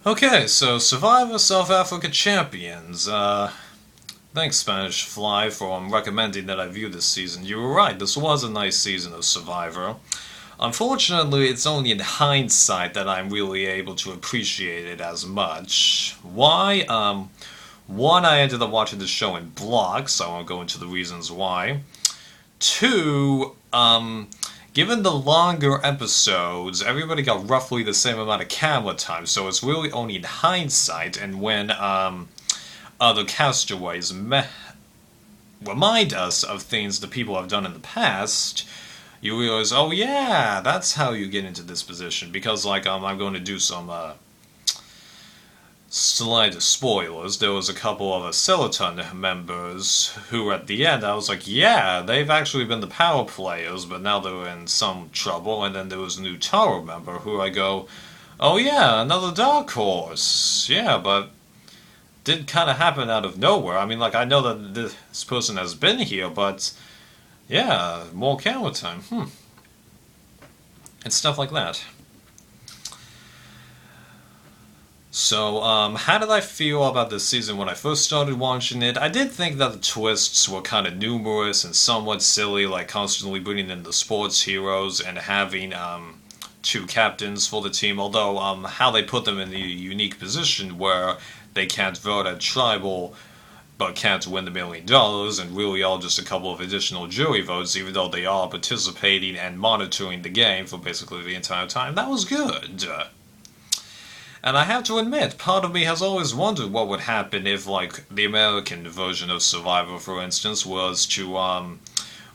Okay, so Survivor South Africa Champions. Thanks, Spanish Fly, for recommending that I view this season. You were right, this was a nice season of Survivor. Unfortunately, it's only in hindsight that I'm really able to appreciate it as much. Why? One, I ended up watching the show in blocks, so I won't go into the reasons why. Two, given the longer episodes, everybody got roughly the same amount of camera time, so it's really only in hindsight and when other castaways remind us of things the people have done in the past, you realize, oh yeah, that's how you get into this position. Because, like, I'm going to do some slight spoilers. There was a couple of Celoton members who, at the end, I was like, yeah, they've actually been the power players, but now they're in some trouble. And then there was a new Tower member who I go, oh yeah, another Dark Horse. Yeah, but did kind of happen out of nowhere. I mean, like, I know that this person has been here, but yeah, more camera time. And stuff like that. So, how did I feel about this season when I first started watching it? I did think that the twists were kind of numerous and somewhat silly, like constantly bringing in the sports heroes and having two captains for the team, although how they put them in the unique position where they can't vote at tribal but can't win the $1 million, and really all just a couple of additional jury votes, even though they are participating and monitoring the game for basically the entire time. That was good. And I have to admit, part of me has always wondered what would happen if, like, the American version of Survivor, for instance, was to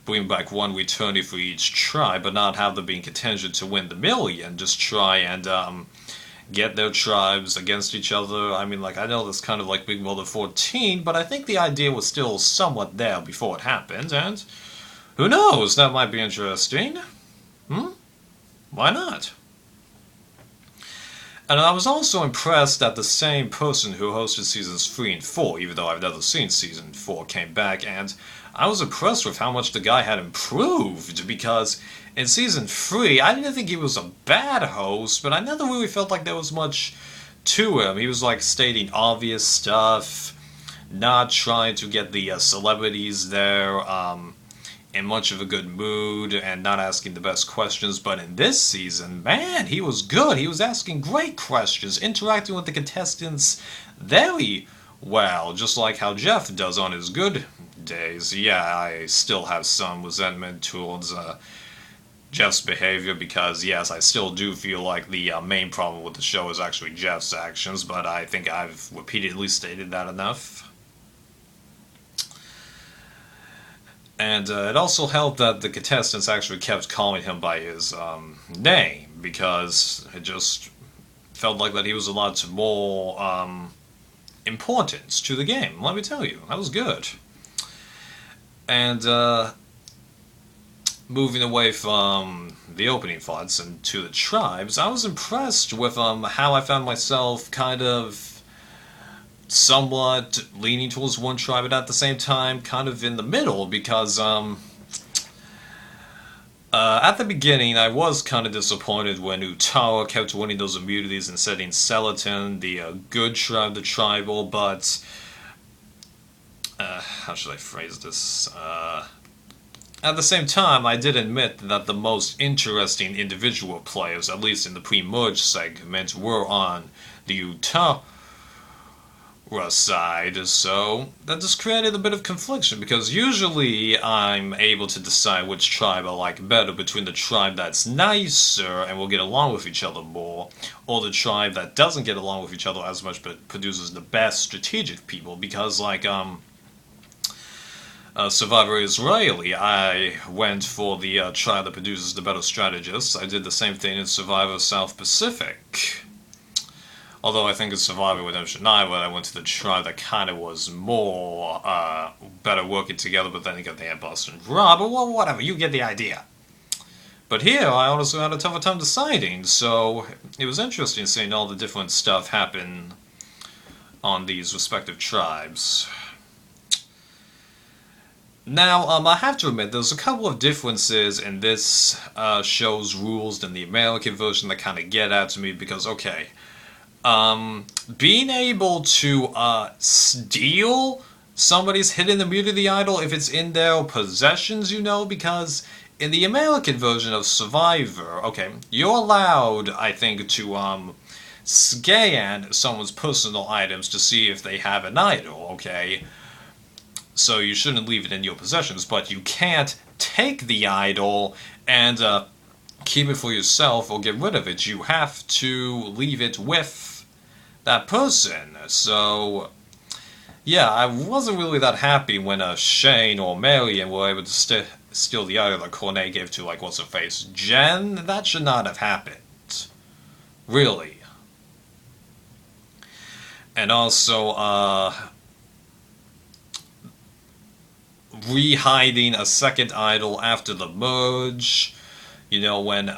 bring back one returnee for each tribe, but not have them be in contention to win the million. Just try and get their tribes against each other. I mean, like, I know that's kind of like Big Brother 14, but I think the idea was still somewhat there before it happened, and who knows, that might be interesting. Why not? And I was also impressed that the same person who hosted seasons 3 and 4, even though I've never seen season 4, came back, and I was impressed with how much the guy had improved, because in season 3, I didn't think he was a bad host, but I never really felt like there was much to him. He was like stating obvious stuff, not trying to get the celebrities there, in much of a good mood and not asking the best questions. But in this season, man, he was good. He was asking great questions, interacting with the contestants very well, just like how Jeff does on his good days. Yeah, I still have some resentment towards Jeff's behavior because, yes, I still do feel like the main problem with the show is actually Jeff's actions, but I think I've repeatedly stated that enough. And it also helped that the contestants actually kept calling him by his name, because it just felt like that he was a lot more importance to the game. Let me tell you, that was good. And moving away from the opening thoughts and to the tribes, I was impressed with how I found myself kind of somewhat leaning towards one tribe, but at the same time kind of in the middle, because at the beginning I was kind of disappointed when Utawa kept winning those immunities and setting Celoton, the good tribe, the tribal, but how should I phrase this? At the same time, I did admit that the most interesting individual players, at least in the pre-merge segment, were on the Utawa side, so that just created a bit of confliction, because usually I'm able to decide which tribe I like better between the tribe that's nicer and will get along with each other more, or the tribe that doesn't get along with each other as much but produces the best strategic people, because like Survivor Israeli, I went for the tribe that produces the better strategists. I did the same thing in Survivor South Pacific. Although I think in Survivor Redemption 9, when I went to the tribe that kind of was more better working together, but then you got the Ant Buster and Rob, but well, whatever, you get the idea. But here, I honestly had a tougher time deciding, so it was interesting seeing all the different stuff happen on these respective tribes. Now, I have to admit, there's a couple of differences in this show's rules than the American version that kind of get at me, because, okay, being able to steal somebody's hidden immunity idol if it's in their possessions, because in the American version of Survivor, okay, you're allowed, I think, to scan someone's personal items to see if they have an idol, okay? So you shouldn't leave it in your possessions, but you can't take the idol and keep it for yourself or get rid of it. You have to leave it with that person. So, yeah, I wasn't really that happy when Shane or Marion were able to steal the idol that Cornet gave to, like, what's-her-face, Jen. That should not have happened. Really. And also, re-hiding a second idol after the merge. When,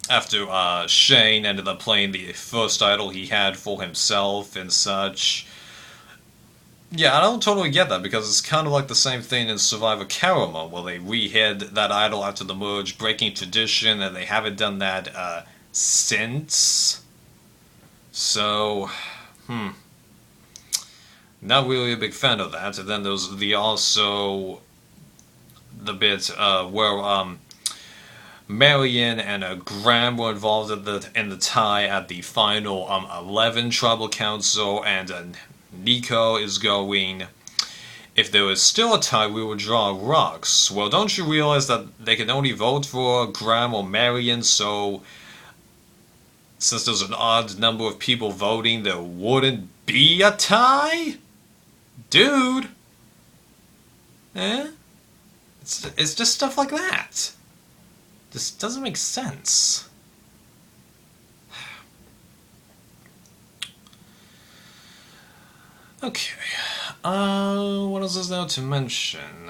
after Shane ended up playing the first idol he had for himself and such. Yeah, I don't totally get that, because it's kind of like the same thing in Survivor Caramel, where they re-hid that idol after the merge, breaking tradition, and they haven't done that since. So, not really a big fan of that. And then there's the bit where Marion and Graham were involved in the tie at the final 11 Tribal Council, and Nico is going, if there is still a tie, we will draw rocks. Well, don't you realize that they can only vote for Graham or Marion, so since there's an odd number of people voting, there wouldn't be a tie? Dude! It's just stuff like that. This doesn't make sense. Okay. What else is there to mention?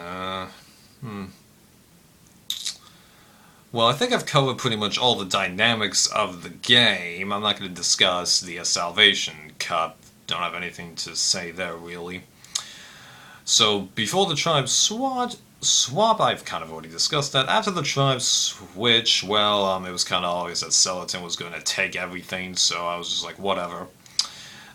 Well, I think I've covered pretty much all the dynamics of the game. I'm not going to discuss the Salvation Cup. Don't have anything to say there, really. So, before the tribe swap, I've kind of already discussed that. After the tribe switch, well, it was kind of obvious that Skeleton was going to take everything, so I was just like, whatever.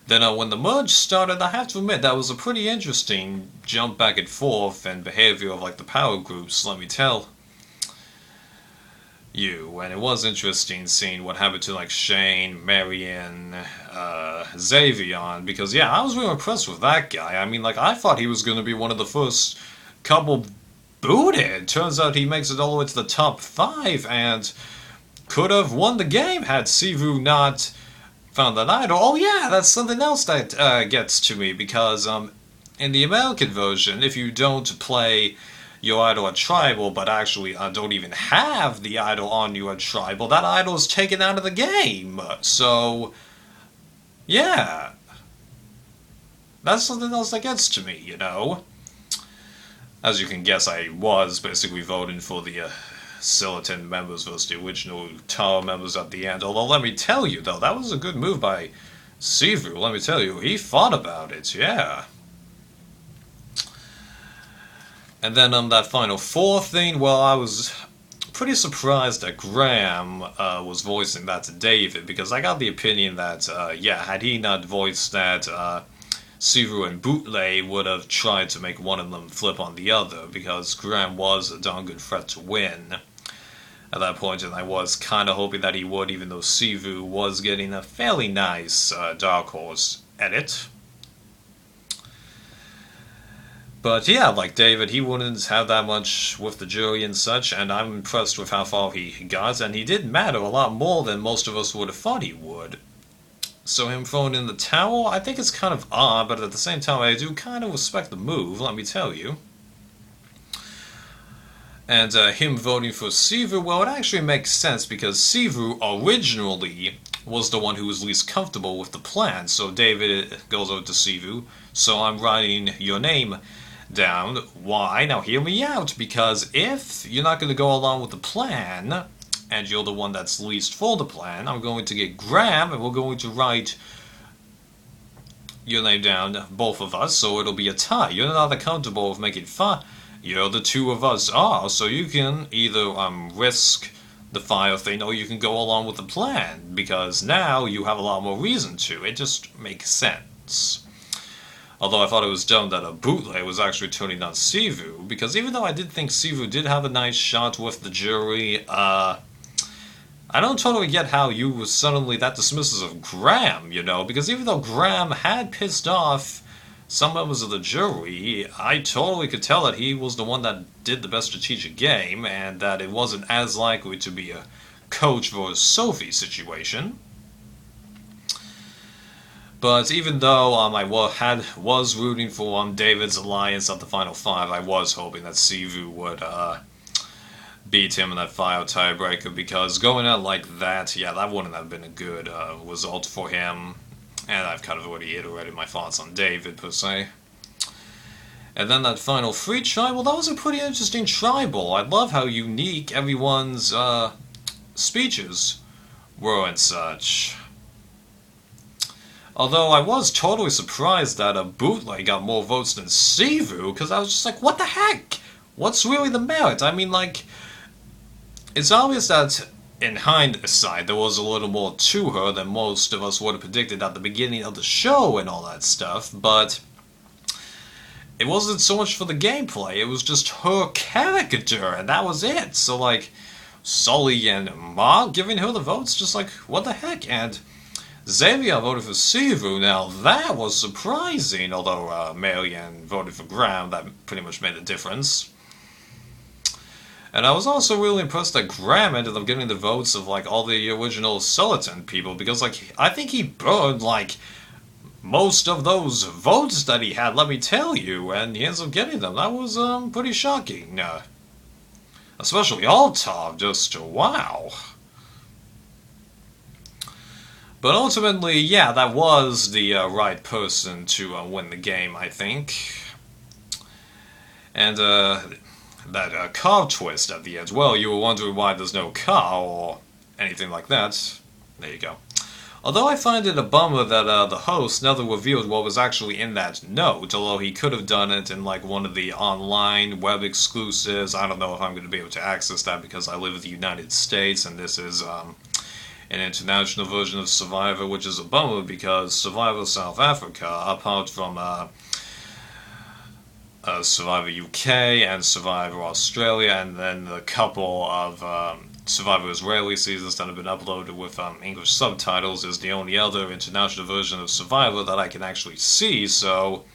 Then when the merge started, I have to admit, that was a pretty interesting jump back and forth and behavior of, like, the power groups, let me tell you. And it was interesting seeing what happened to, like, Shane, Marion, Xavion, because, yeah, I was really impressed with that guy. I mean, like, I thought he was going to be one of the first couple booted. Turns out he makes it all the way to the top 5, and could have won the game had Sivu not found that idol. Oh yeah, that's something else that gets to me, because in the American version, if you don't play your idol at Tribal, but actually don't even have the idol on you at Tribal, that idol is taken out of the game. So, yeah. That's something else that gets to me, As you can guess, I was basically voting for the Skeleton members versus the original Tower members at the end. Although, let me tell you, though, that was a good move by Sivu. Let me tell you, he thought about it, yeah. And then that Final Four thing, well, I was pretty surprised that Graham was voicing that to David, because I got the opinion that, had he not voiced that, Sivu and Bootley would have tried to make one of them flip on the other, because Graham was a darn good threat to win at that point, and I was kind of hoping that he would, even though Sivu was getting a fairly nice Dark Horse edit. But yeah, like David, he wouldn't have that much with the jury and such, and I'm impressed with how far he got, and he did matter a lot more than most of us would have thought he would. So him throwing in the towel, I think it's kind of odd, but at the same time, I do kind of respect the move, let me tell you. And him voting for Sivu, well, it actually makes sense, because Sivu originally was the one who was least comfortable with the plan, so David goes over to Sivu, so I'm writing your name down. Why? Now hear me out, because if you're not going to go along with the plan, and you're the one that's least for the plan, I'm going to get Graham, and we're going to write your name down, both of us, so it'll be a tie. You're not that comfortable with making fun. The two of us are, so you can either risk the fire thing, or you can go along with the plan, because now you have a lot more reason to. It just makes sense. Although I thought it was dumb that a bootleg was actually turning on Sivu, because even though I did think Sivu did have a nice shot with the jury, I don't totally get how you was suddenly that dismissive of Graham, you know, because even though Graham had pissed off some members of the jury, I totally could tell that he was the one that did the best strategic game, and that it wasn't as likely to be a Coach versus Sophie situation. But even though I was rooting for David's alliance at the Final Five, I was hoping that Sivu would beat him in that final tiebreaker, because going out like that, yeah, that wouldn't have been a good result for him. And I've kind of already iterated my thoughts on David, per se. And then that final free try, well, that was a pretty interesting tribal. I love how unique everyone's speeches were and such. Although I was totally surprised that a bootleg got more votes than Sivu, because I was just like, what the heck? What's really the merit? I mean, like, it's obvious that in hindsight, there was a little more to her than most of us would have predicted at the beginning of the show and all that stuff, but it wasn't so much for the gameplay, it was just her character, and that was it. So, like, Sully and Ma giving her the votes, just like, what the heck? And Xavier voted for Sivu. Now, that was surprising, although Marianne voted for Graham, that pretty much made a difference. And I was also really impressed that Graham ended up getting the votes of, like, all the original Soliton people, because, like, I think he burned, like, most of those votes that he had, let me tell you, and he ends up getting them. That was, pretty shocking. Especially Altov, just, wow. But ultimately, yeah, that was the right person to win the game, I think. And, that car twist at the end. Well, you were wondering why there's no car or anything like that. There you go. Although I find it a bummer that the host never revealed what was actually in that note, although he could have done it in like one of the online web exclusives. I don't know if I'm going to be able to access that because I live in the United States and this is an international version of Survivor, which is a bummer because Survivor South Africa, apart from Survivor UK and Survivor Australia, and then the couple of Survivor Israeli seasons that have been uploaded with English subtitles, is the only other international version of Survivor that I can actually see. So,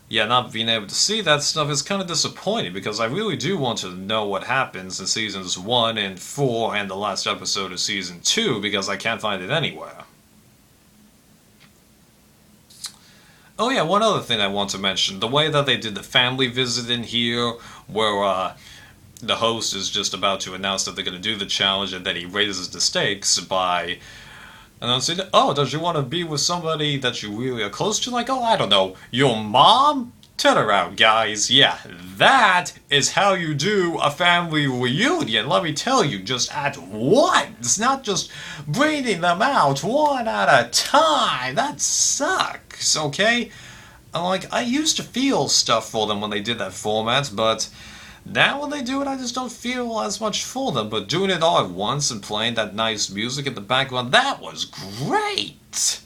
yeah, not being able to see that stuff is kind of disappointing because I really do want to know what happens in seasons 1 and 4 and the last episode of season 2 because I can't find it anywhere. Oh yeah, one other thing I want to mention, the way that they did the family visit in here, where the host is just about to announce that they're going to do the challenge and then he raises the stakes by announcing, oh, don't you want to be with somebody that you really are close to? Like, oh, I don't know, your mom? Turn around, guys. Yeah, that is how you do a family reunion. Let me tell you, just at once, not just bringing them out one at a time. That sucks, okay? I used to feel stuff for them when they did that format, but now when they do it, I just don't feel as much for them. But doing it all at once and playing that nice music in the background, that was great!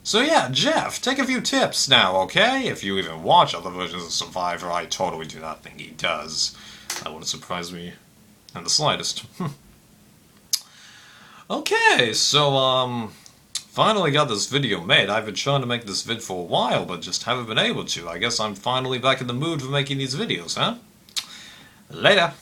So yeah, Jeff, take a few tips now, okay? If you even watch other versions of Survivor, I totally do not think he does. That wouldn't surprise me in the slightest. Okay, so, finally got this video made. I've been trying to make this vid for a while, but just haven't been able to. I guess I'm finally back in the mood for making these videos, huh? Later.